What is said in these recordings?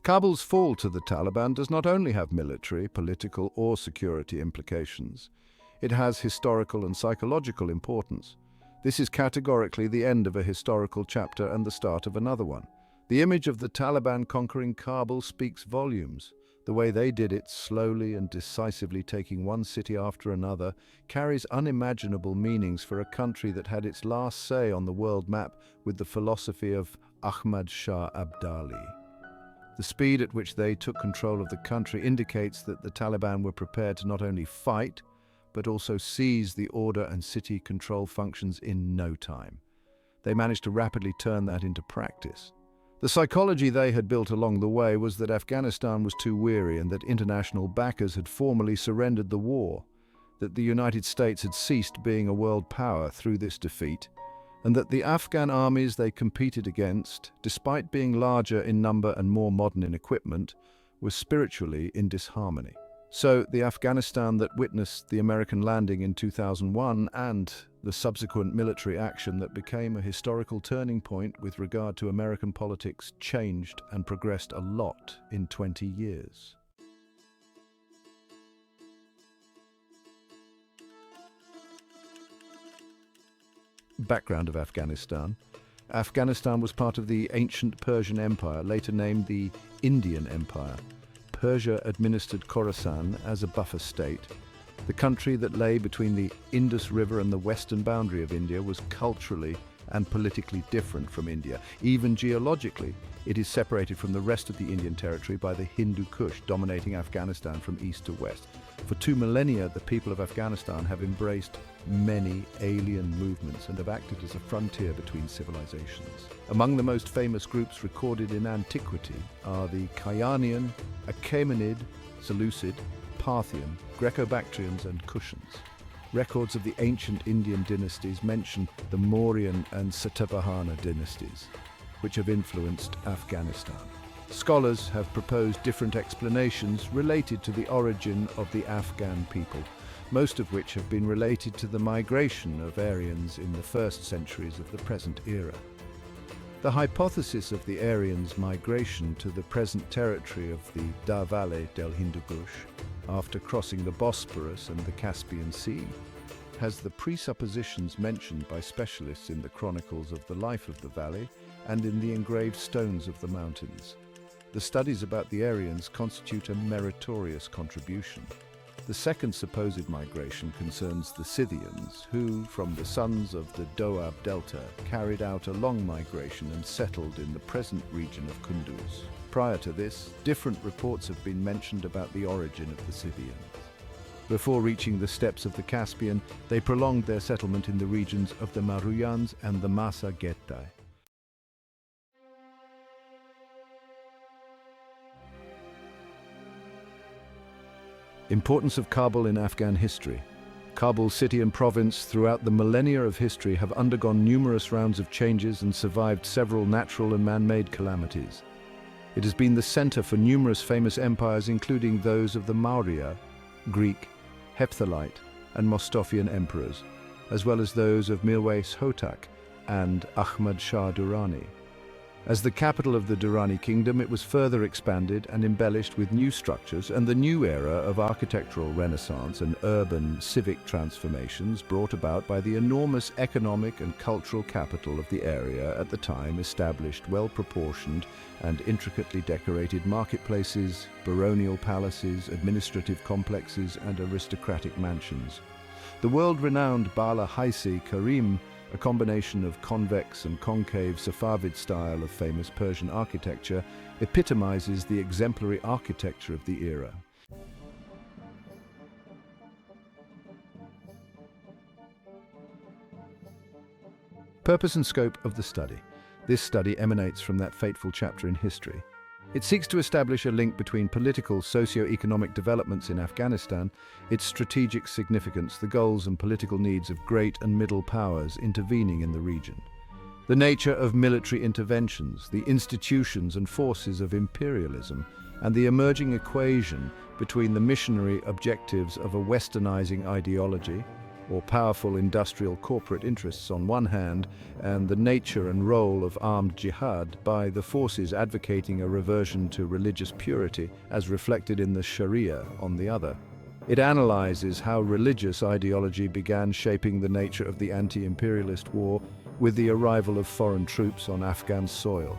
Kabul's fall to the Taliban does not only have military, political, or security implications. It has historical and psychological importance. This is categorically the end of a historical chapter and the start of another one. The image of the Taliban conquering Kabul speaks volumes. The way they did it, slowly and decisively taking one city after another, carries unimaginable meanings for a country that had its last say on the world map with the philosophy of Ahmad Shah Abdali. The speed at which they took control of the country indicates that the Taliban were prepared to not only fight, but also seize the order and city control functions in no time. They managed to rapidly turn that into practice. The psychology they had built along the way was that Afghanistan was too weary and that international backers had formally surrendered the war, that the United States had ceased being a world power through this defeat, and that the Afghan armies they competed against, despite being larger in number and more modern in equipment, were spiritually in disharmony. So the Afghanistan that witnessed the American landing in 2001 and the subsequent military action that became a historical turning point with regard to American politics changed and progressed a lot in 20 years. Background of Afghanistan. Afghanistan was part of the ancient Persian Empire, later named the Indian Empire. Persia administered Khorasan as a buffer state. The country that lay between the Indus River and the western boundary of India was culturally and politically different from India. Even geologically, it is separated from the rest of the Indian territory by the Hindu Kush, dominating Afghanistan from east to west. For 2 millennia, the people of Afghanistan have embraced many alien movements and have acted as a frontier between civilizations. Among the most famous groups recorded in antiquity are the Kayanian, Achaemenid, Seleucid, Parthian, Greco-Bactrians and Kushans. Records of the ancient Indian dynasties mention the Mauryan and Satavahana dynasties, which have influenced Afghanistan. Scholars have proposed different explanations related to the origin of the Afghan people, most of which have been related to the migration of Aryans in the first centuries of the present era. The hypothesis of the Aryans' migration to the present territory of the Da Valley del Hindu Kush, after crossing the Bosporus and the Caspian Sea, has the presuppositions mentioned by specialists in the chronicles of the life of the valley and in the engraved stones of the mountains. The studies about the Aryans constitute a meritorious contribution. The second supposed migration concerns the Scythians, who, from the sons of the Doab Delta, carried out a long migration and settled in the present region of Kunduz. Prior to this, different reports have been mentioned about the origin of the Scythians. Before reaching the steppes of the Caspian, they prolonged their settlement in the regions of the Maruyans and the Masa Gettai. Importance of Kabul in Afghan history. Kabul city and province throughout the millennia of history have undergone numerous rounds of changes and survived several natural and man-made calamities. It has been the center for numerous famous empires, including those of the Maurya, Greek, Hepthalite and Mostofian emperors, as well as those of Mirwais Hotak and Ahmad Shah Durrani. As the capital of the Durrani kingdom, it was further expanded and embellished with new structures, and the new era of architectural renaissance and urban civic transformations brought about by the enormous economic and cultural capital of the area at the time established well-proportioned and intricately decorated marketplaces, baronial palaces, administrative complexes, and aristocratic mansions. The world-renowned Bala Haisi Karim, a combination of convex and concave Safavid style of famous Persian architecture, epitomizes the exemplary architecture of the era. Purpose and scope of the study. This study emanates from that fateful chapter in history. It seeks to establish a link between political, socio-economic developments in Afghanistan, its strategic significance, the goals and political needs of great and middle powers intervening in the region, the nature of military interventions, the institutions and forces of imperialism, and the emerging equation between the missionary objectives of a westernizing ideology or powerful industrial corporate interests on one hand, and the nature and role of armed jihad by the forces advocating a reversion to religious purity as reflected in the Sharia on the other. It analyzes how religious ideology began shaping the nature of the anti-imperialist war with the arrival of foreign troops on Afghan soil.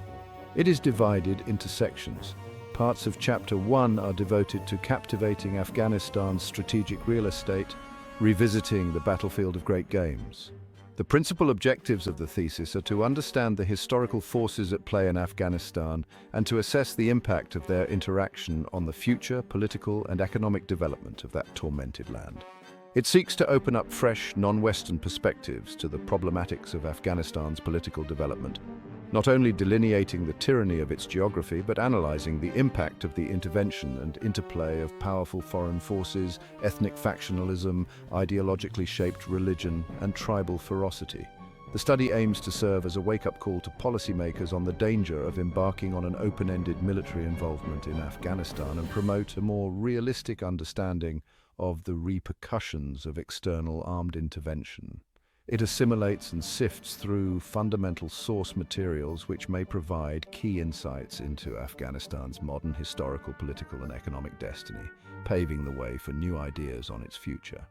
It is divided into sections. Parts of Chapter 1 are devoted to captivating Afghanistan's strategic real estate, revisiting the battlefield of great games. The principal objectives of the thesis are to understand the historical forces at play in Afghanistan and to assess the impact of their interaction on the future political and economic development of that tormented land. It seeks to open up fresh, non-Western perspectives to the problematics of Afghanistan's political development, not only delineating the tyranny of its geography, but analyzing the impact of the intervention and interplay of powerful foreign forces, ethnic factionalism, ideologically shaped religion, and tribal ferocity. The study aims to serve as a wake-up call to policymakers on the danger of embarking on an open-ended military involvement in Afghanistan and promote a more realistic understanding of the repercussions of external armed intervention. It assimilates and sifts through fundamental source materials which may provide key insights into Afghanistan's modern historical, political, and economic destiny, paving the way for new ideas on its future.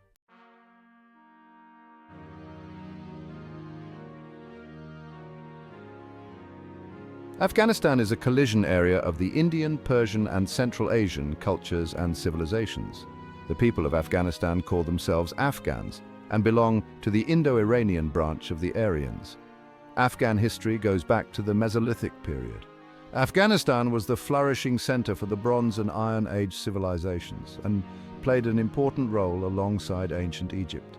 Afghanistan is a collision area of the Indian, Persian, and Central Asian cultures and civilizations. The people of Afghanistan call themselves Afghans and belong to the Indo-Iranian branch of the Aryans. Afghan history goes back to the Mesolithic period. Afghanistan was the flourishing center for the Bronze and Iron Age civilizations and played an important role alongside ancient Egypt.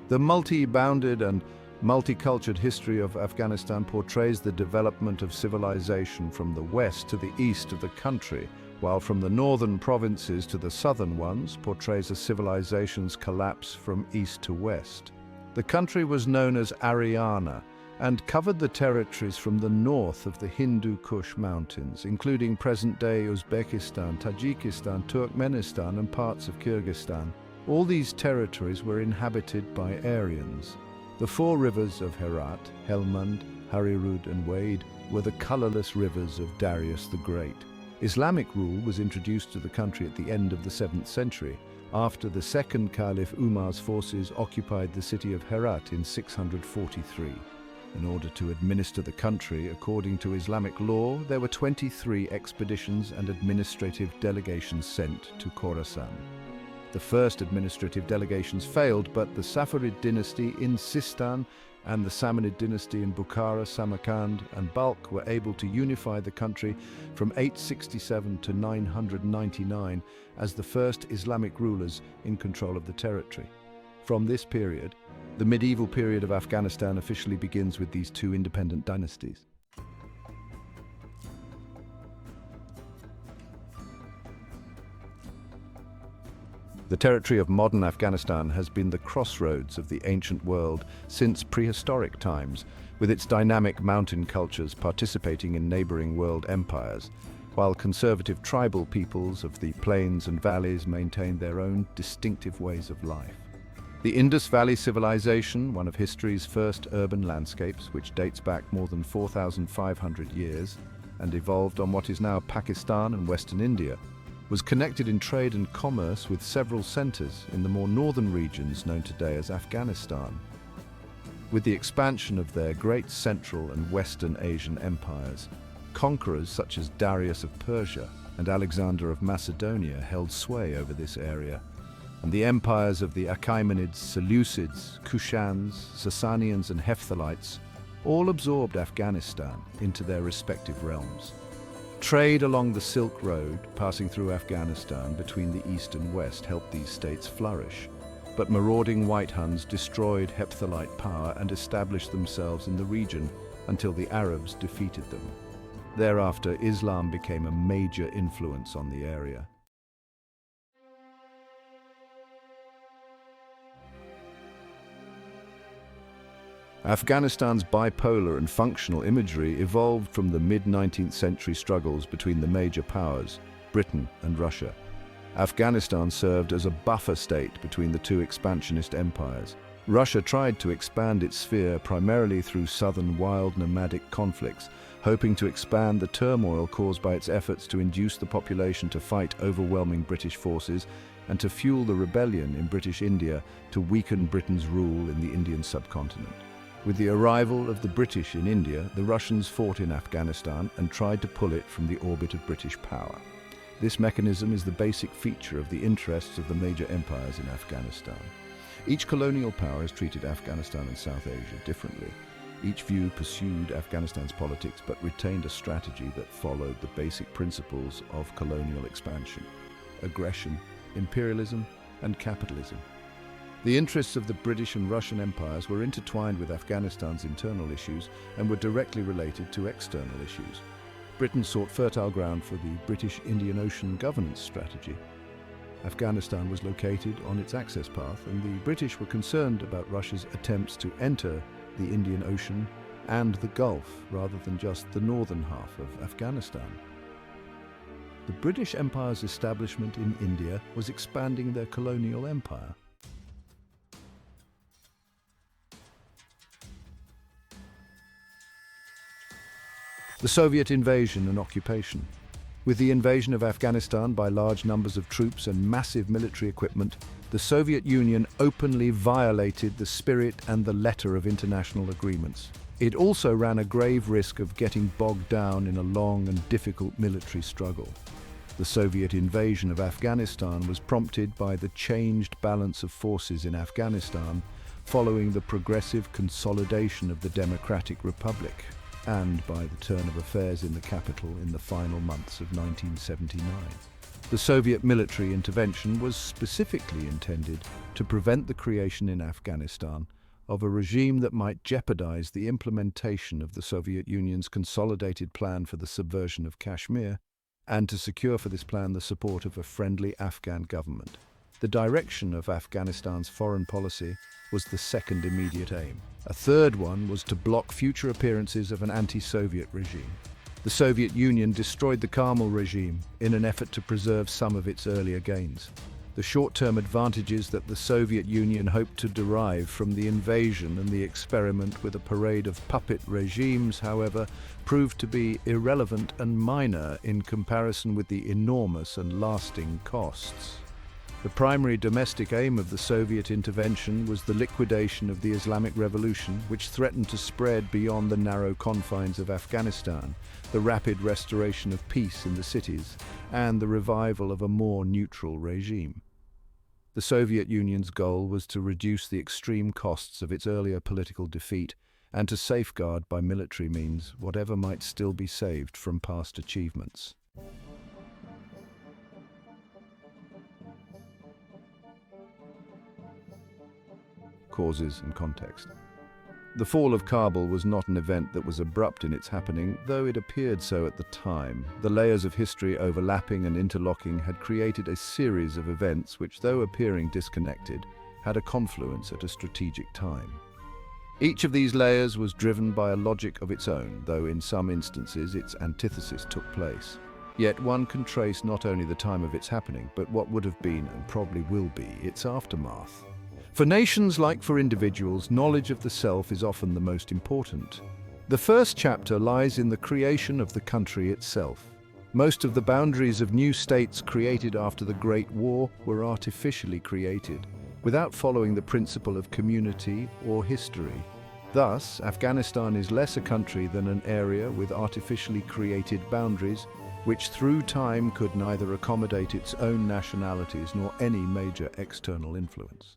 The multi-bounded and multicultural history of Afghanistan portrays the development of civilization from the west to the east of the country, while from the northern provinces to the southern ones portrays a civilization's collapse from east to west. The country was known as Ariana and covered the territories from the north of the Hindu Kush Mountains, including present-day Uzbekistan, Tajikistan, Turkmenistan, and parts of Kyrgyzstan. All these territories were inhabited by Aryans. The four rivers of Herat, Helmand, Harirud, and Wade were the colorless rivers of Darius the Great. Islamic rule was introduced to the country at the end of the 7th century, after the second Caliph Umar's forces occupied the city of Herat in 643. In order to administer the country according to Islamic law, there were 23 expeditions and administrative delegations sent to Khorasan. The first administrative delegations failed, but the Safarid dynasty in Sistan and the Samanid dynasty in Bukhara, Samarkand, and Balkh were able to unify the country from 867 to 999 as the first Islamic rulers in control of the territory. From this period, the medieval period of Afghanistan officially begins with these two independent dynasties. The territory of modern Afghanistan has been the crossroads of the ancient world since prehistoric times, with its dynamic mountain cultures participating in neighboring world empires, while conservative tribal peoples of the plains and valleys maintained their own distinctive ways of life. The Indus Valley Civilization, one of history's first urban landscapes, which dates back more than 4,500 years and evolved on what is now Pakistan and Western India, was connected in trade and commerce with several centers in the more northern regions known today as Afghanistan. With the expansion of their great Central and Western Asian empires, conquerors such as Darius of Persia and Alexander of Macedonia held sway over this area, and the empires of the Achaemenids, Seleucids, Kushans, Sasanians, and Hephthalites all absorbed Afghanistan into their respective realms. Trade along the Silk Road, passing through Afghanistan between the east and west, helped these states flourish. But marauding White Huns destroyed Hephthalite power and established themselves in the region until the Arabs defeated them. Thereafter, Islam became a major influence on the area. Afghanistan's bipolar and functional imagery evolved from the mid-19th century struggles between the major powers, Britain and Russia. Afghanistan served as a buffer state between the two expansionist empires, Russia tried to expand its sphere primarily through southern wild nomadic conflicts, hoping to expand the turmoil caused by its efforts to induce the population to fight overwhelming British forces and to fuel the rebellion in British India to weaken Britain's rule in the Indian subcontinent. With the arrival of the British in India, the Russians fought in Afghanistan and tried to pull it from the orbit of British power. This mechanism is the basic feature of the interests of the major empires in Afghanistan. Each colonial power has treated Afghanistan and South Asia differently. Each view pursued Afghanistan's politics but retained a strategy that followed the basic principles of colonial expansion: aggression, imperialism, and capitalism. The interests of the British and Russian empires were intertwined with Afghanistan's internal issues and were directly related to external issues. Britain sought fertile ground for the British Indian Ocean governance strategy. Afghanistan was located on its access path, and the British were concerned about Russia's attempts to enter the Indian Ocean and the Gulf rather than just the northern half of Afghanistan. The British Empire's establishment in India was expanding their colonial empire. The Soviet invasion and occupation. With the invasion of Afghanistan by large numbers of troops and massive military equipment, the Soviet Union openly violated the spirit and the letter of international agreements. It also ran a grave risk of getting bogged down in a long and difficult military struggle. The Soviet invasion of Afghanistan was prompted by the changed balance of forces in Afghanistan following the progressive consolidation of the Democratic Republic, and by the turn of affairs in the capital in the final months of 1979. The Soviet military intervention was specifically intended to prevent the creation in Afghanistan of a regime that might jeopardize the implementation of the Soviet Union's consolidated plan for the subversion of Kashmir, and to secure for this plan the support of a friendly Afghan government. The direction of Afghanistan's foreign policy was the second immediate aim. A third one was to block future appearances of an anti-Soviet regime. The Soviet Union destroyed the Karmel regime in an effort to preserve some of its earlier gains. The short-term advantages that the Soviet Union hoped to derive from the invasion and the experiment with a parade of puppet regimes, however, proved to be irrelevant and minor in comparison with the enormous and lasting costs. The primary domestic aim of the Soviet intervention was the liquidation of the Islamic Revolution, which threatened to spread beyond the narrow confines of Afghanistan, the rapid restoration of peace in the cities, and the revival of a more neutral regime. The Soviet Union's goal was to reduce the extreme costs of its earlier political defeat and to safeguard by military means whatever might still be saved from past achievements. Causes and context. The fall of Kabul was not an event that was abrupt in its happening, though it appeared so at the time. The layers of history overlapping and interlocking had created a series of events which, though appearing disconnected, had a confluence at a strategic time. Each of these layers was driven by a logic of its own, though in some instances its antithesis took place. Yet one can trace not only the time of its happening, but what would have been and probably will be its aftermath. For nations like for individuals, knowledge of the self is often the most important. The first chapter lies in the creation of the country itself. Most of the boundaries of new states created after the Great War were artificially created, without following the principle of community or history. Thus, Afghanistan is less a country than an area with artificially created boundaries, which through time could neither accommodate its own nationalities nor any major external influence.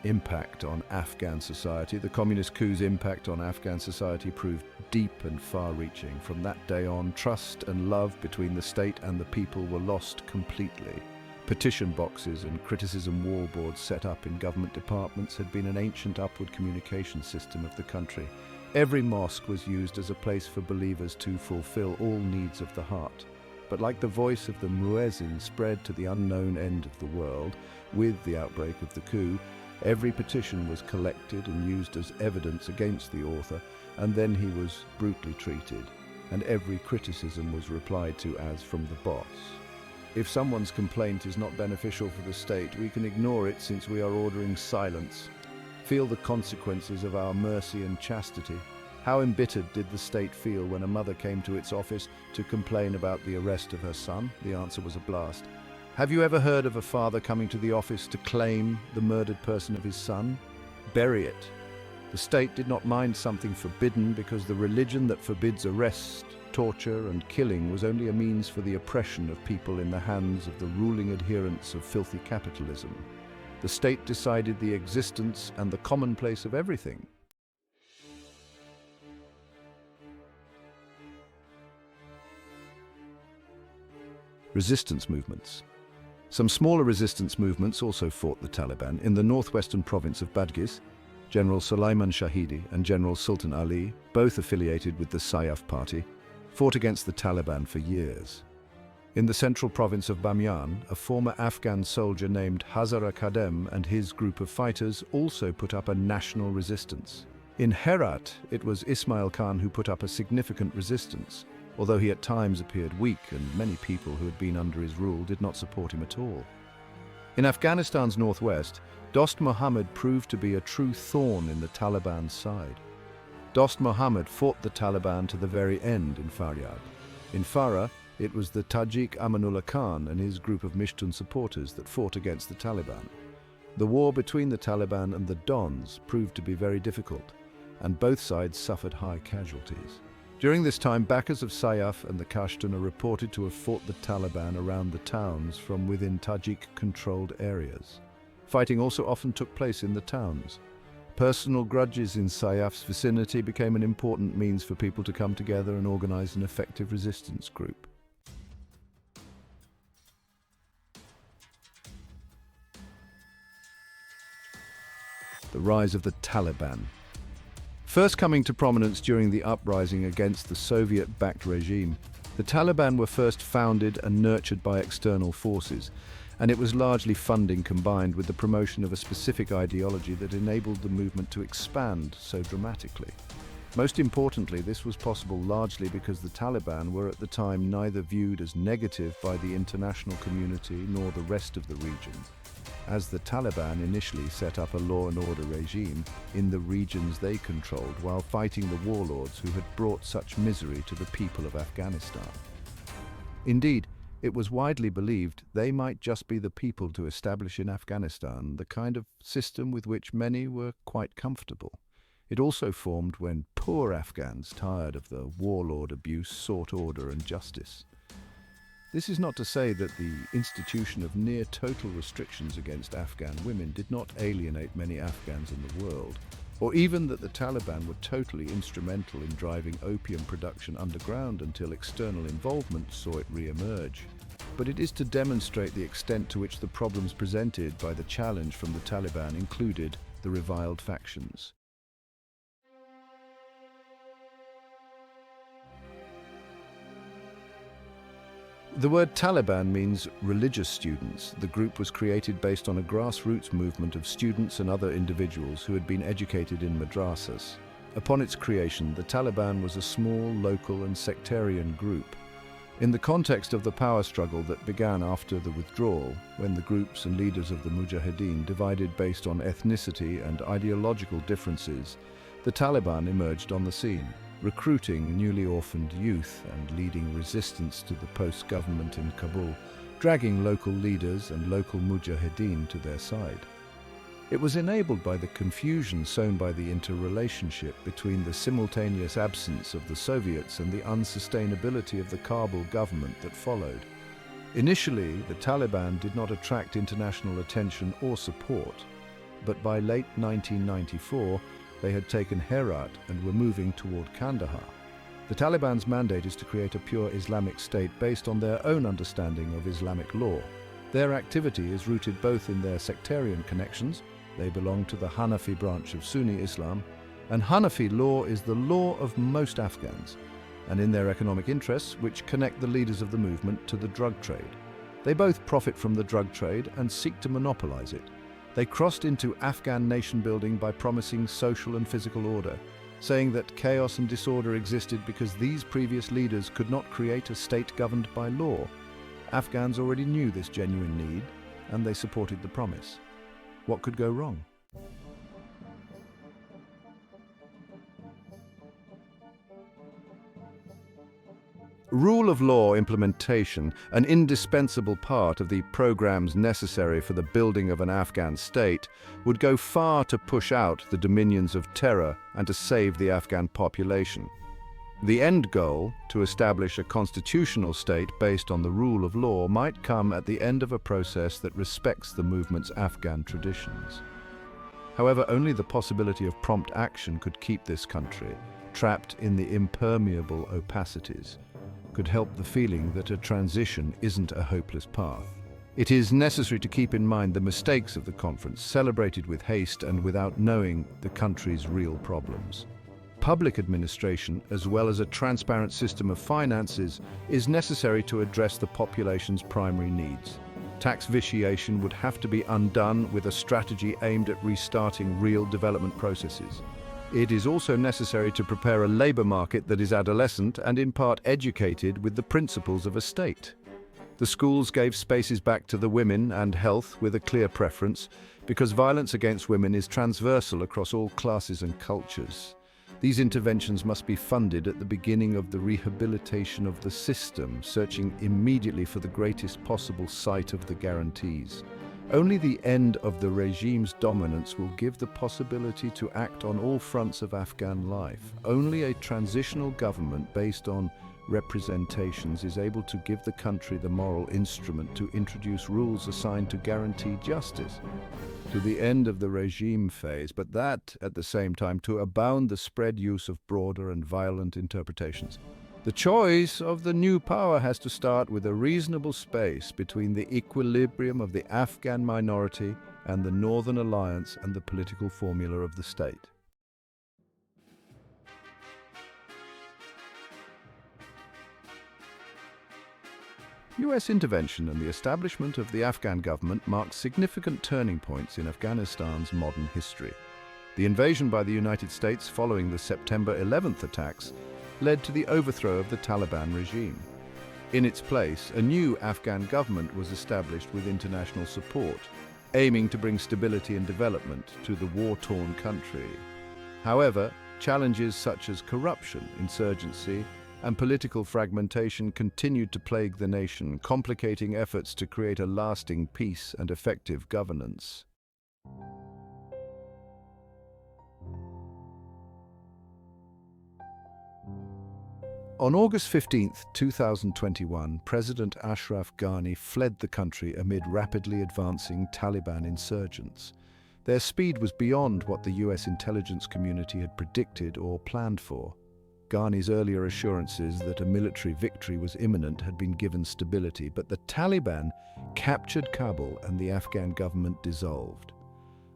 Impact on Afghan society. The communist coup's impact on Afghan society proved deep and far-reaching. From that day on, trust and love between the state and the people were lost completely. Petition boxes and criticism wall boards set up in government departments had been an ancient upward communication system of the country. Every mosque was used as a place for believers to fulfill all needs of the heart. But like the voice of the muezzin spread to the unknown end of the world, with the outbreak of the coup, every petition was collected and used as evidence against the author, and then he was brutally treated. and every criticism was replied to as from the boss. If someone's complaint is not beneficial for the state, we can ignore it since we are ordering silence. Feel the consequences of our mercy and chastity. How embittered did the state feel when a mother came to its office to complain about the arrest of her son? The answer was a blast. Have you ever heard of a father coming to the office to claim the murdered person of his son? Bury it. The state did not mind something forbidden because the religion that forbids arrest, torture and killing was only a means for the oppression of people in the hands of the ruling adherents of filthy capitalism. The state decided the existence and the commonplace of everything. Resistance movements. Some smaller resistance movements also fought the Taliban. In the northwestern province of Badghis, General Sulaiman Shahidi and General Sultan Ali, both affiliated with the Sayaf party, fought against the Taliban for years. In the central province of Bamyan, a former Afghan soldier named Hazara Kadem and his group of fighters also put up a national resistance. In Herat, it was Ismail Khan who put up a significant resistance, although he at times appeared weak and many people who had been under his rule did not support him at all. In Afghanistan's northwest, Dost Muhammad proved to be a true thorn in the Taliban's side. Dost Muhammad fought the Taliban to the very end in Faryab. In Farah, it was the Tajik Amanullah Khan and his group of Mishtun supporters that fought against the Taliban. The war between the Taliban and the Dons proved to be very difficult, and both sides suffered high casualties. During this time, backers of Sayaf and the Pashtun are reported to have fought the Taliban around the towns from within Tajik-controlled areas. Fighting also often took place in the towns. Personal grudges in Sayaf's vicinity became an important means for people to come together and organize an effective resistance group. The rise of the Taliban. First coming to prominence during the uprising against the Soviet-backed regime, the Taliban were first founded and nurtured by external forces, and it was largely funding combined with the promotion of a specific ideology that enabled the movement to expand so dramatically. Most importantly, this was possible largely because the Taliban were at the time neither viewed as negative by the international community nor the rest of the region, as the Taliban initially set up a law and order regime in the regions they controlled while fighting the warlords who had brought such misery to the people of Afghanistan. Indeed, it was widely believed they might just be the people to establish in Afghanistan the kind of system with which many were quite comfortable. It also formed when poor Afghans, tired of the warlord abuse, sought order and justice. This is not to say that the institution of near-total restrictions against Afghan women did not alienate many Afghans in the world, or even that the Taliban were totally instrumental in driving opium production underground until external involvement saw it re-emerge. But it is to demonstrate the extent to which the problems presented by the challenge from the Taliban included the reviled factions. The word Taliban means religious students. The group was created based on a grassroots movement of students and other individuals who had been educated in madrasas. Upon its creation, the Taliban was a small, local and sectarian group. In the context of the power struggle that began after the withdrawal, when the groups and leaders of the Mujahideen divided based on ethnicity and ideological differences, the Taliban emerged on the scene, recruiting newly orphaned youth and leading resistance to the post-government in Kabul, dragging local leaders and local Mujahideen to their side. It was enabled by the confusion sown by the interrelationship between the simultaneous absence of the Soviets and the unsustainability of the Kabul government that followed. Initially, the Taliban did not attract international attention or support, but by late 1994, they had taken Herat and were moving toward Kandahar. The Taliban's mandate is to create a pure Islamic state based on their own understanding of Islamic law. Their activity is rooted both in their sectarian connections. They belong to the Hanafi branch of Sunni Islam, and Hanafi law is the law of most Afghans, and in their economic interests, which connect the leaders of the movement to the drug trade. They both profit from the drug trade and seek to monopolize it. They crossed into Afghan nation building by promising social and physical order. saying that chaos and disorder existed because these previous leaders could not create a state governed by law. Afghans already knew this genuine need, and they supported the promise. What could go wrong? Rule of law implementation, an indispensable part of the programs necessary for the building of an Afghan state, would go far to push out the dominions of terror and to save the Afghan population. The end goal, to establish a constitutional state based on the rule of law, might come at the end of a process that respects the movement's Afghan traditions. However, only the possibility of prompt action could keep this country trapped in the impermeable opacities, could help the feeling that a transition isn't a hopeless path. It is necessary to keep in mind the mistakes of the conference, celebrated with haste and without knowing the country's real problems. Public administration, as well as a transparent system of finances, is necessary to address the population's primary needs. Tax vitiation would have to be undone with a strategy aimed at restarting real development processes. It is also necessary to prepare a labor market that is adolescent and in part educated with the principles of a state. The schools gave spaces back to the women and health with a clear preference, because violence against women is transversal across all classes and cultures. These interventions must be funded at the beginning of the rehabilitation of the system, searching immediately for the greatest possible site of the guarantees. Only the end of the regime's dominance will give the possibility to act on all fronts of Afghan life. Only a transitional government based on representations is able to give the country the moral instrument to introduce rules assigned to guarantee justice to the end of the regime phase, but that, at the same time, to abound the spread use of broader and violent interpretations. The choice of the new power has to start with a reasonable space between the equilibrium of the Afghan minority and the Northern Alliance and the political formula of the state. US intervention and the establishment of the Afghan government marked significant turning points in Afghanistan's modern history. The invasion by the United States following the September 11th attacks led to the overthrow of the Taliban regime. In its place, a new Afghan government was established with international support, aiming to bring stability and development to the war-torn country. However, challenges such as corruption, insurgency, and political fragmentation continued to plague the nation, complicating efforts to create a lasting peace and effective governance. On August 15, 2021, President Ashraf Ghani fled the country amid rapidly advancing Taliban insurgents. Their speed was beyond what the US intelligence community had predicted or planned for. Ghani's earlier assurances that a military victory was imminent had been given stability, but the Taliban captured Kabul and the Afghan government dissolved.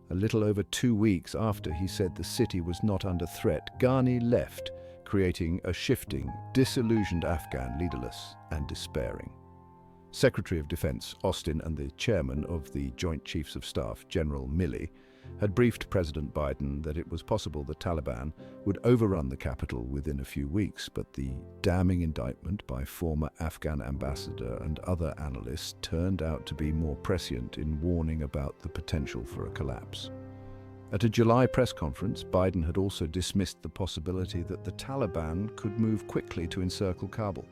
A little over 2 weeks after he said the city was not under threat, Ghani left, creating a shifting, disillusioned Afghan, leaderless and despairing. Secretary of Defense Austin and the chairman of the Joint Chiefs of Staff, General Milley, had briefed President Biden that it was possible the Taliban would overrun the capital within a few weeks, but the damning indictment by former Afghan ambassador and other analysts turned out to be more prescient in warning about the potential for a collapse. At a July press conference, Biden had also dismissed the possibility that the Taliban could move quickly to encircle Kabul.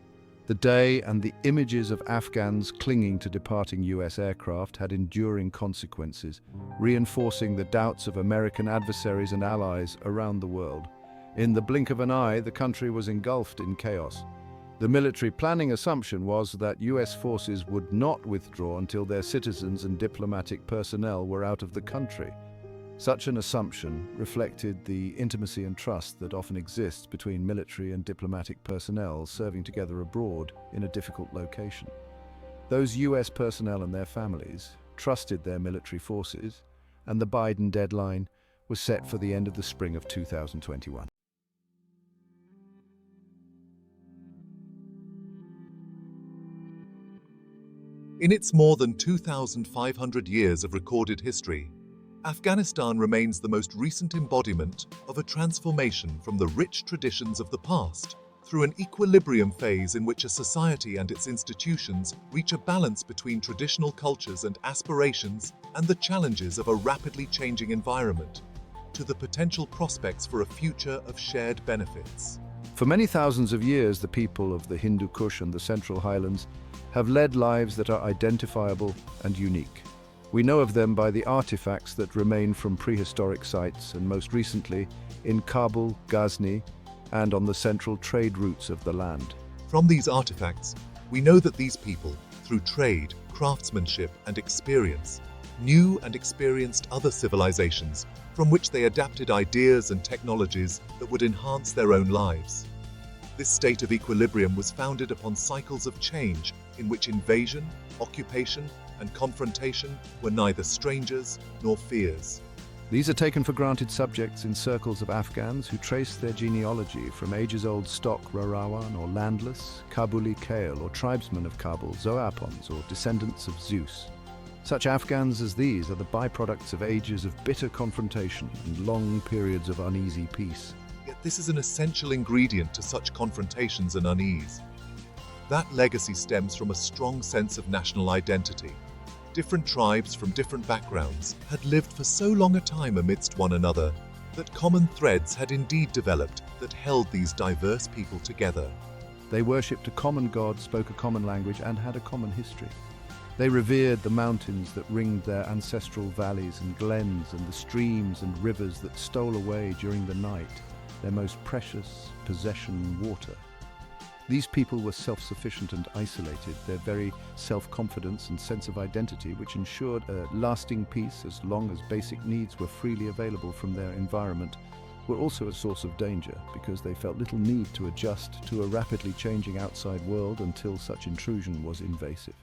The day and the images of Afghans clinging to departing US aircraft had enduring consequences, reinforcing the doubts of American adversaries and allies around the world. In the blink of an eye, the country was engulfed in chaos. The military planning assumption was that US forces would not withdraw until their citizens and diplomatic personnel were out of the country. Such an assumption reflected the intimacy and trust that often exists between military and diplomatic personnel serving together abroad in a difficult location. Those US personnel and their families trusted their military forces, and the Biden deadline was set for the end of the spring of 2021. In its more than 2,500 years of recorded history, Afghanistan remains the most recent embodiment of a transformation from the rich traditions of the past through an equilibrium phase in which a society and its institutions reach a balance between traditional cultures and aspirations and the challenges of a rapidly changing environment, to the potential prospects for a future of shared benefits. For many thousands of years, the people of the Hindu Kush and the Central Highlands have led lives that are identifiable and unique. We know of them by the artifacts that remain from prehistoric sites, and most recently in Kabul, Ghazni, and on the central trade routes of the land. From these artifacts, we know that these people, through trade, craftsmanship, and experience, knew and experienced other civilizations from which they adapted ideas and technologies that would enhance their own lives. This state of equilibrium was founded upon cycles of change in which invasion, occupation, and confrontation were neither strangers nor fears. These are taken for granted subjects in circles of Afghans who trace their genealogy from ages-old stock Rarawan or landless, Kabuli Kale or tribesmen of Kabul, Zoapons or descendants of Zeus. Such Afghans as these are the byproducts of ages of bitter confrontation and long periods of uneasy peace. Yet this is an essential ingredient to such confrontations and unease. That legacy stems from a strong sense of national identity. Different tribes from different backgrounds had lived for so long a time amidst one another that common threads had indeed developed that held these diverse people together. They worshipped a common god, spoke a common language, and had a common history. They revered the mountains that ringed their ancestral valleys and glens, and the streams and rivers that stole away during the night, their most precious possession, water. These people were self-sufficient and isolated, their very self-confidence and sense of identity, which ensured a lasting peace as long as basic needs were freely available from their environment, were also a source of danger because they felt little need to adjust to a rapidly changing outside world until such intrusion was invasive.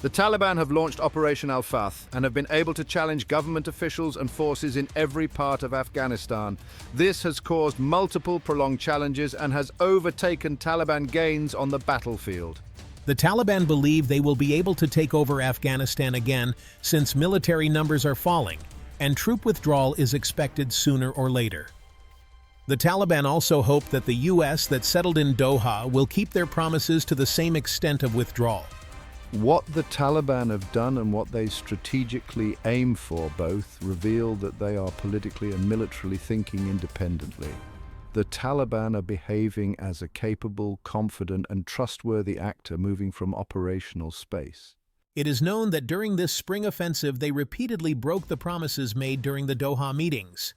The Taliban have launched Operation Al-Fath and have been able to challenge government officials and forces in every part of Afghanistan. This has caused multiple prolonged challenges and has overtaken Taliban gains on the battlefield. The Taliban believe they will be able to take over Afghanistan again since military numbers are falling, and troop withdrawal is expected sooner or later. The Taliban also hope that the U.S. that settled in Doha will keep their promises to the same extent of withdrawal. What the Taliban have done and what they strategically aim for both reveal that they are politically and militarily thinking independently. The Taliban are behaving as a capable, confident, and trustworthy actor moving from operational space. It is known that during this spring offensive they repeatedly broke the promises made during the Doha meetings.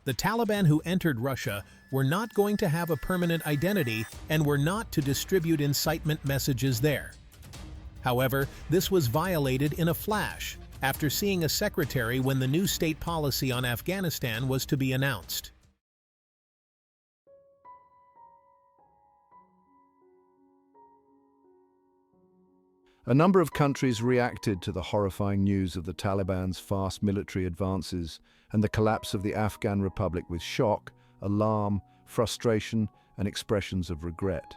The Taliban who entered Russia were not going to have a permanent identity and were not to distribute incitement messages there. However, this was violated in a flash after seeing a secretary when the new state policy on Afghanistan was to be announced. A number of countries reacted to the horrifying news of the Taliban's fast military advances and the collapse of the Afghan Republic with shock, alarm, frustration, and expressions of regret.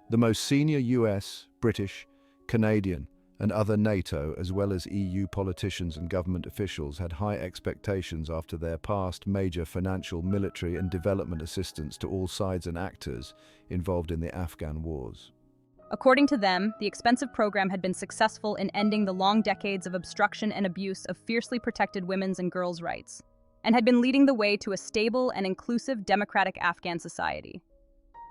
The most senior US, British, Canadian, and other NATO, as well as EU politicians and government officials, had high expectations after their past major financial, military, and development assistance to all sides and actors involved in the Afghan wars. According to them, the expensive program had been successful in ending the long decades of obstruction and abuse of fiercely protected women's and girls' rights, and had been leading the way to a stable and inclusive democratic Afghan society.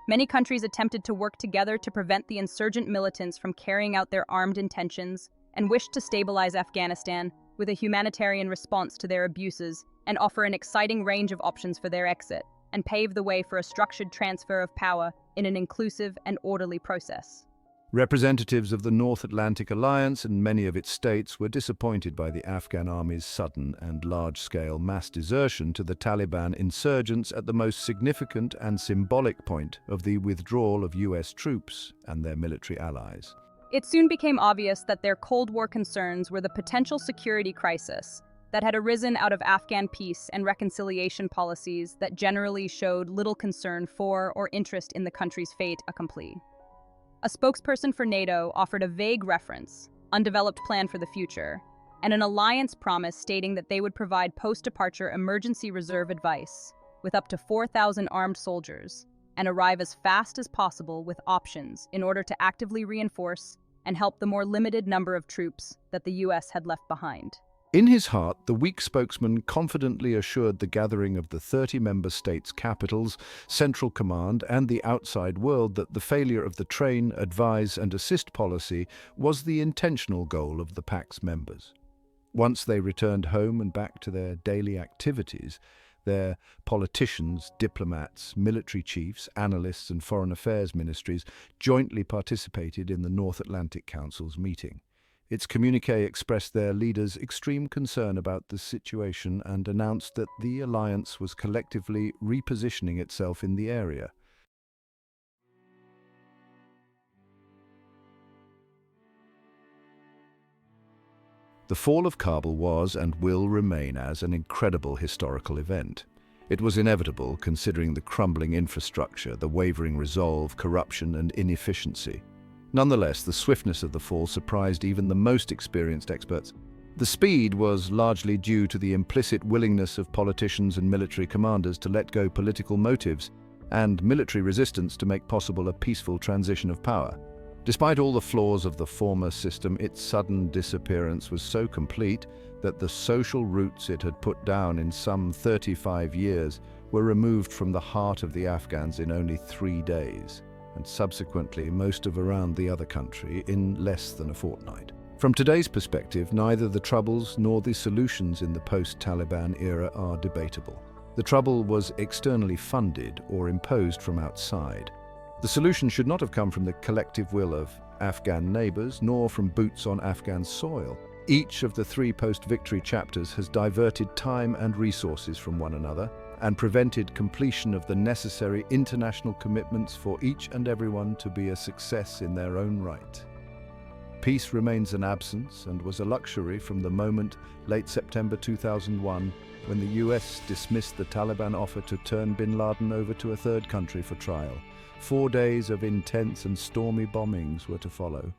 Many countries attempted to work together to prevent the insurgent militants from carrying out their armed intentions and wished to stabilize Afghanistan with a humanitarian response to their abuses and offer an exciting range of options for their exit and pave the way for a structured transfer of power in an inclusive and orderly process. Representatives of the North Atlantic Alliance and many of its states were disappointed by the Afghan army's sudden and large-scale mass desertion to the Taliban insurgents at the most significant and symbolic point of the withdrawal of US troops and their military allies. It soon became obvious that their Cold War concerns were the potential security crisis that had arisen out of Afghan peace and reconciliation policies that generally showed little concern for or interest in the country's fait accompli. A spokesperson for NATO offered a vague reference, undeveloped plan for the future, and an alliance promise stating that they would provide post-departure emergency reserve advice with up to 4,000 armed soldiers and arrive as fast as possible with options in order to actively reinforce and help the more limited number of troops that the US had left behind. In his heart, the weak spokesman confidently assured the gathering of the 30 member states' capitals, Central Command, and the outside world that the failure of the train, advise, and assist policy was the intentional goal of the pact's members. Once they returned home and back to their daily activities, their politicians, diplomats, military chiefs, analysts, and foreign affairs ministries jointly participated in the North Atlantic Council's meeting. Its communiqué expressed their leaders' extreme concern about the situation and announced that the alliance was collectively repositioning itself in the area. The fall of Kabul was and will remain as an incredible historical event. It was inevitable considering the crumbling infrastructure, the wavering resolve, corruption, and inefficiency. Nonetheless, the swiftness of the fall surprised even the most experienced experts. The speed was largely due to the implicit willingness of politicians and military commanders to let go political motives and military resistance to make possible a peaceful transition of power. Despite all the flaws of the former system, its sudden disappearance was so complete that the social roots it had put down in some 35 years were removed from the heart of the Afghans in only 3 days, and subsequently most of around the other country in less than a fortnight. From today's perspective, neither the troubles nor the solutions in the post-Taliban era are debatable. The trouble was externally funded or imposed from outside. The solution should not have come from the collective will of Afghan neighbors, nor from boots on Afghan soil. Each of the 3 post-victory chapters has diverted time and resources from one another and prevented completion of the necessary international commitments for each and everyone to be a success in their own right. Peace remains an absence and was a luxury from the moment, late September 2001, when the US dismissed the Taliban offer to turn bin Laden over to a third country for trial. 4 days of intense and stormy bombings were to follow.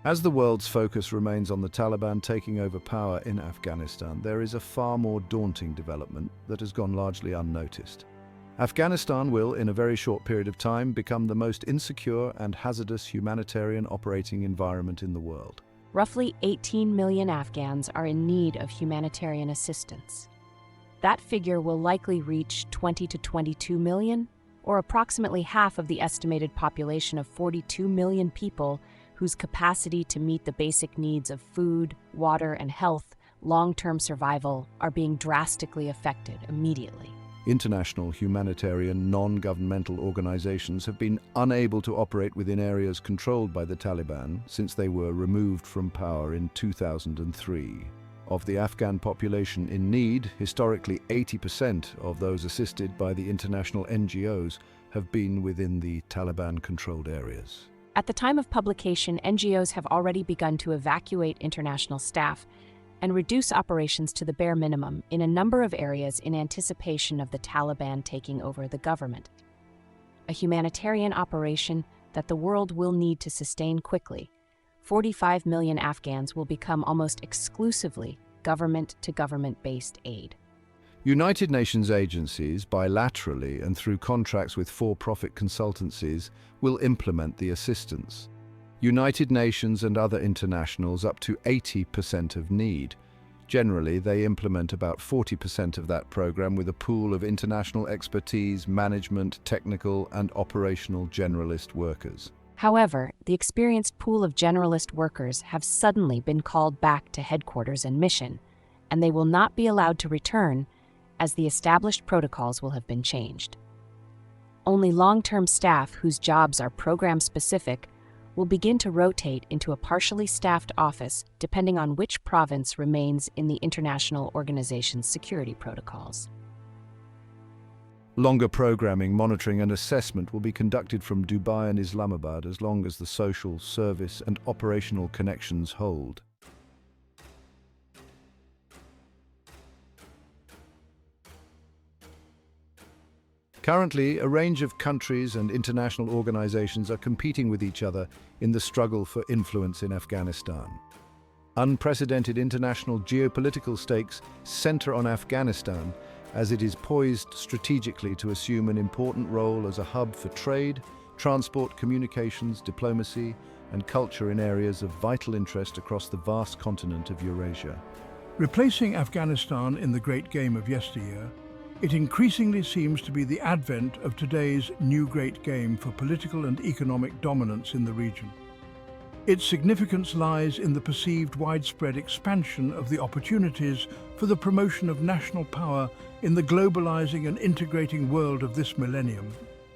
As the world's focus remains on the Taliban taking over power in Afghanistan, there is a far more daunting development that has gone largely unnoticed. Afghanistan will, in a very short period of time, become the most insecure and hazardous humanitarian operating environment in the world. Roughly 18 million Afghans are in need of humanitarian assistance. That figure will likely reach 20 to 22 million, or approximately half of the estimated population of 42 million people whose capacity to meet the basic needs of food, water, and health, long-term survival, are being drastically affected immediately. International humanitarian non-governmental organizations have been unable to operate within areas controlled by the Taliban since they were removed from power in 2003. Of the Afghan population in need, historically 80% of those assisted by the international NGOs have been within the Taliban-controlled areas. At the time of publication, NGOs have already begun to evacuate international staff and reduce operations to the bare minimum in a number of areas in anticipation of the Taliban taking over the government. A humanitarian operation that the world will need to sustain quickly. 45 million Afghans will become almost exclusively government-to-government-based aid. United Nations agencies, bilaterally and through contracts with for-profit consultancies, will implement the assistance. United Nations and other internationals up to 80% of need. Generally, they implement about 40% of that program with a pool of international expertise, management, technical, and operational generalist workers. However, the experienced pool of generalist workers have suddenly been called back to headquarters and mission, and they will not be allowed to return as the established protocols will have been changed. Only long-term staff whose jobs are program-specific will begin to rotate into a partially staffed office depending on which province remains in the international organization's security protocols. Longer programming, monitoring and assessment will be conducted from Dubai and Islamabad as long as the social, service and operational connections hold. Currently, a range of countries and international organizations are competing with each other in the struggle for influence in Afghanistan. Unprecedented international geopolitical stakes center on Afghanistan as it is poised strategically to assume an important role as a hub for trade, transport, communications, diplomacy, and culture in areas of vital interest across the vast continent of Eurasia. Replacing Afghanistan in the great game of yesteryear, it increasingly seems to be the advent of today's new great game for political and economic dominance in the region. Its significance lies in the perceived widespread expansion of the opportunities for the promotion of national power in the globalizing and integrating world of this millennium.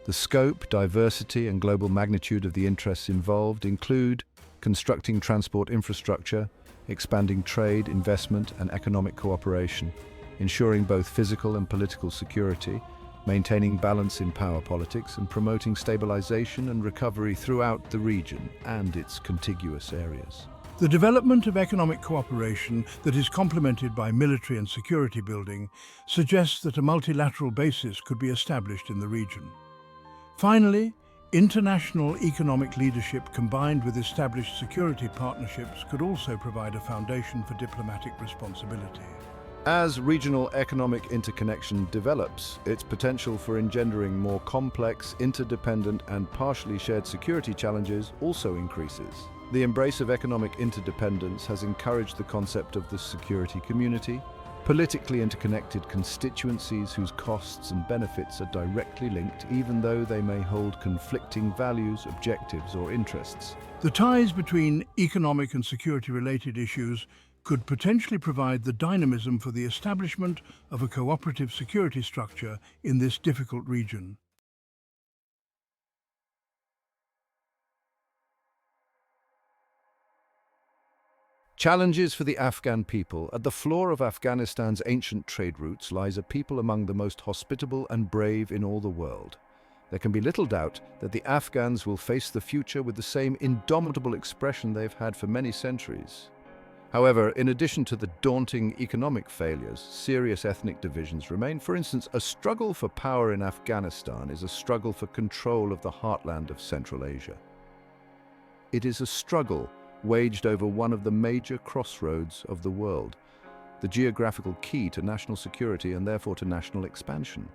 The scope, diversity, and global magnitude of the interests involved include constructing transport infrastructure, expanding trade, investment, and economic cooperation, ensuring both physical and political security, maintaining balance in power politics, and promoting stabilization and recovery throughout the region and its contiguous areas. The development of economic cooperation that is complemented by military and security building suggests that a multilateral basis could be established in the region. Finally, international economic leadership combined with established security partnerships could also provide a foundation for diplomatic responsibility. As regional economic interconnection develops, its potential for engendering more complex, interdependent, and partially shared security challenges also increases. The embrace of economic interdependence has encouraged the concept of the security community, politically interconnected constituencies whose costs and benefits are directly linked, even though they may hold conflicting values, objectives, or interests. The ties between economic and security-related issues could potentially provide the dynamism for the establishment of a cooperative security structure in this difficult region. Challenges for the Afghan people. At the floor of Afghanistan's ancient trade routes lies a people among the most hospitable and brave in all the world. There can be little doubt that the Afghans will face the future with the same indomitable expression they've had for many centuries. However, in addition to the daunting economic failures, serious ethnic divisions remain. For instance, a struggle for power in Afghanistan is a struggle for control of the heartland of Central Asia. It is a struggle waged over one of the major crossroads of the world, the geographical key to national security and therefore to national expansion.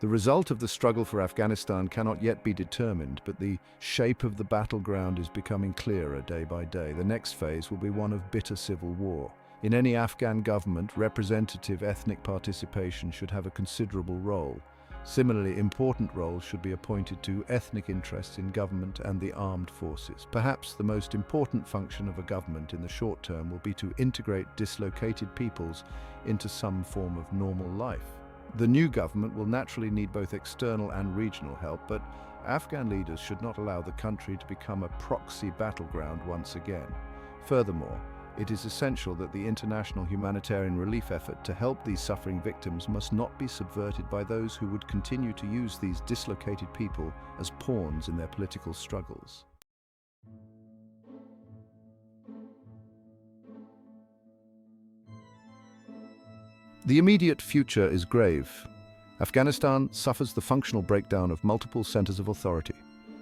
The result of the struggle for Afghanistan cannot yet be determined, but the shape of the battleground is becoming clearer day by day. The next phase will be one of bitter civil war. In any Afghan government, representative ethnic participation should have a considerable role. Similarly, important roles should be appointed to ethnic interests in government and the armed forces. Perhaps the most important function of a government in the short term will be to integrate dislocated peoples into some form of normal life. The new government will naturally need both external and regional help, but Afghan leaders should not allow the country to become a proxy battleground once again. Furthermore, it is essential that the international humanitarian relief effort to help these suffering victims must not be subverted by those who would continue to use these dislocated people as pawns in their political struggles. The immediate future is grave. Afghanistan suffers the functional breakdown of multiple centers of authority.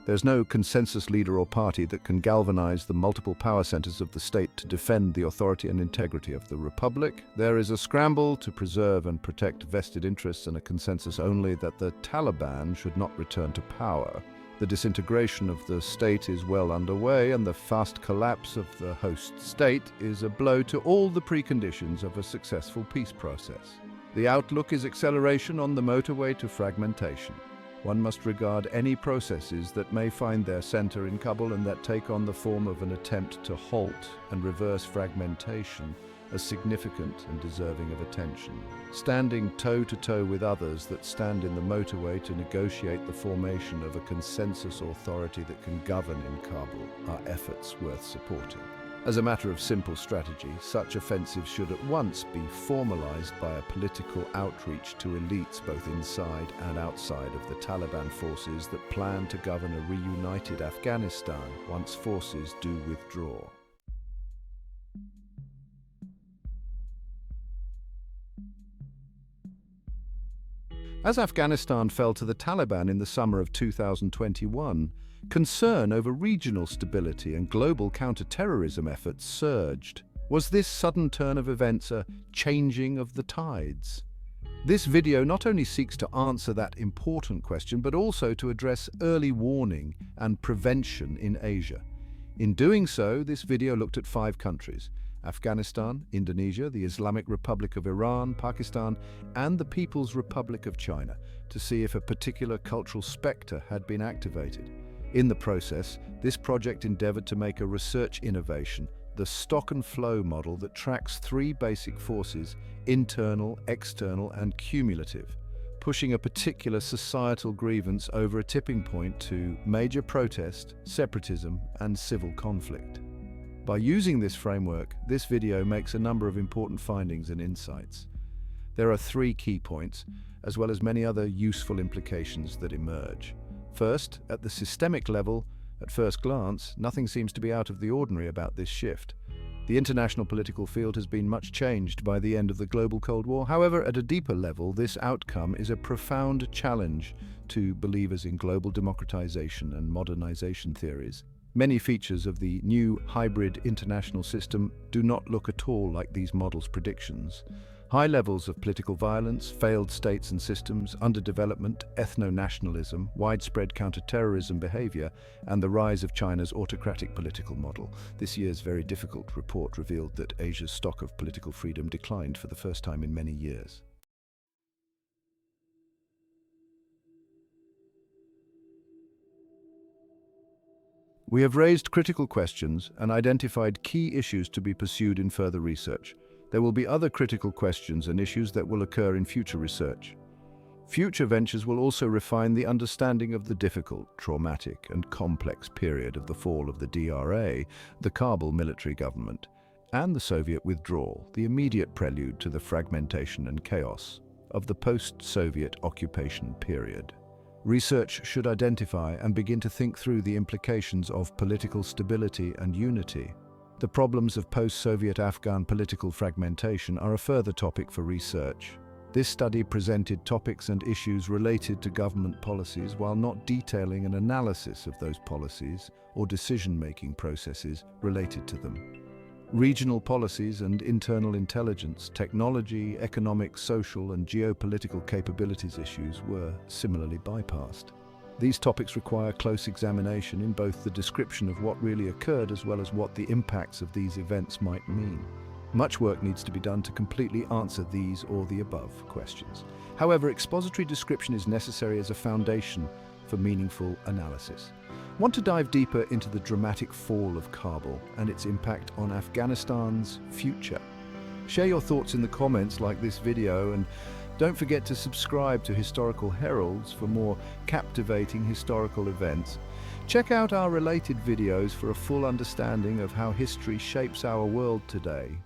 There's no consensus leader or party that can galvanize the multiple power centers of the state to defend the authority and integrity of the republic. There is a scramble to preserve and protect vested interests and a consensus only that the Taliban should not return to power. The disintegration of the state is well underway, and the fast collapse of the host state is a blow to all the preconditions of a successful peace process. The outlook is acceleration on the motorway to fragmentation. One must regard any processes that may find their center in Kabul and that take on the form of an attempt to halt and reverse fragmentation as significant and deserving of attention. Standing toe-to-toe with others that stand in the motorway to negotiate the formation of a consensus authority that can govern in Kabul are efforts worth supporting. As a matter of simple strategy, such offensives should at once be formalized by a political outreach to elites both inside and outside of the Taliban forces that plan to govern a reunited Afghanistan once forces do withdraw. As Afghanistan fell to the Taliban in the summer of 2021, concern over regional stability and global counter-terrorism efforts surged. Was this sudden turn of events a changing of the tides? This video not only seeks to answer that important question, but also to address early warning and prevention in Asia. In doing so, this video looked at 5 countries: Afghanistan, Indonesia, the Islamic Republic of Iran, Pakistan, and the People's Republic of China, to see if a particular cultural spectre had been activated. In the process, this project endeavored to make a research innovation, the stock and flow model that tracks 3 basic forces: internal, external, and cumulative, pushing a particular societal grievance over a tipping point to major protest, separatism, and civil conflict. By using this framework, this video makes a number of important findings and insights. There are 3 key points, as well as many other useful implications that emerge. First, at the systemic level, at first glance, nothing seems to be out of the ordinary about this shift. The international political field has been much changed by the end of the global Cold War. However, at a deeper level, this outcome is a profound challenge to believers in global democratization and modernization theories. Many features of the new hybrid international system do not look at all like these models' predictions. High levels of political violence, failed states and systems, underdevelopment, ethno-nationalism, widespread counter-terrorism behavior, and the rise of China's autocratic political model. This year's very difficult report revealed that Asia's stock of political freedom declined for the first time in many years. We have raised critical questions and identified key issues to be pursued in further research. There will be other critical questions and issues that will occur in future research. Future ventures will also refine the understanding of the difficult, traumatic, and complex period of the fall of the DRA, the Kabul military government, and the Soviet withdrawal, the immediate prelude to the fragmentation and chaos of the post-Soviet occupation period. Research should identify and begin to think through the implications of political stability and unity. The problems of post-Soviet Afghan political fragmentation are a further topic for research. This study presented topics and issues related to government policies while not detailing an analysis of those policies or decision-making processes related to them. Regional policies and internal intelligence, technology, economic, social, and geopolitical capabilities issues were similarly bypassed. These topics require close examination in both the description of what really occurred as well as what the impacts of these events might mean. Much work needs to be done to completely answer these or the above questions. However, expository description is necessary as a foundation for meaningful analysis. Want to dive deeper into the dramatic fall of Kabul and its impact on Afghanistan's future? Share your thoughts in the comments like this video, and don't forget to subscribe to Historical Heralds for more captivating historical events. Check out our related videos for a full understanding of how history shapes our world today.